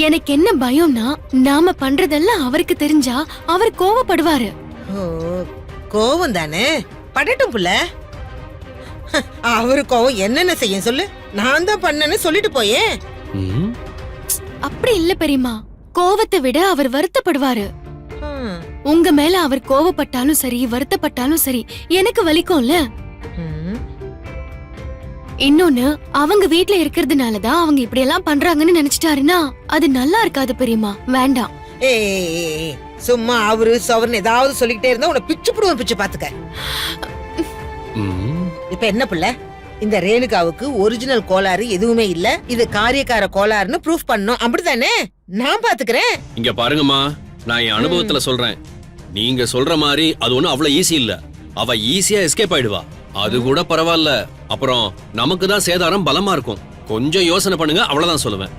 எனக்கு என்ன பயம்னா நாம பண்றதெல்லாம் அவருக்கு தெரிஞ்சா அவர் கோவப்படுவாரு. ஓ, கோவம் தானே, படட்டும் புள்ள. அவரு கோவம் என்னென்ன செய்ய சொல்லு, நான் தான் பண்ணேன்னு சொல்லிட்டு போயேன். ம், அப்படி இல்ல பெரியம்மா, கோவத்தை விட அவர் வருத்தப்படுவாரு. ம், உங்க மேல அவர் கோவப்பட்டாலும் சரி வருத்தப்பட்டாலும் சரி எனக்கு வலிக்கும்ல. ம். இன்னொன்னு, அவங்க வீட்ல இருக்கறதுனாலதான் அவங்க இப்படி எல்லாம் பண்றாங்கன்னு நினைச்சிட்டாருன்னா அது நல்லா இருக்காது பெரியம்மா, வேண்டாம். ஏய், சும்மா அவரு சவர்னு ஏதாவது சொல்லிக்கிட்டே இருந்தா உன்னை பிச்சு புடுவேன், பிச்சு பாத்துக்க. ம். இப்ப என்ன புள்ள, இந்த ரேணுகாவுக்கு ஒரிஜினல் கோளாறு எதுவுமே இல்ல, இது காரியக்கார கோளாறுன்னு ப்ரூஃப் பண்ணணும், அப்படித்தானே? நான் பாத்துக்கிறேன். இங்க பாருங்கம்மா, நான் என் அனுபவத்துல சொல்றேன். நீங்க சொல்ற மாதிரி அது ஒண்ணும் அவ்வளவு ஈஸி இல்ல. அவ ஈஸியா எஸ்கேப் ஆயிடுவா. அது கூட பரவாயில்ல, அப்புறம் நமக்கு தான் சேதாரம் பலமா இருக்கும். கொஞ்சம் யோசனை பண்ணுங்க, அவ்வளவுதான் சொல்லுவேன்.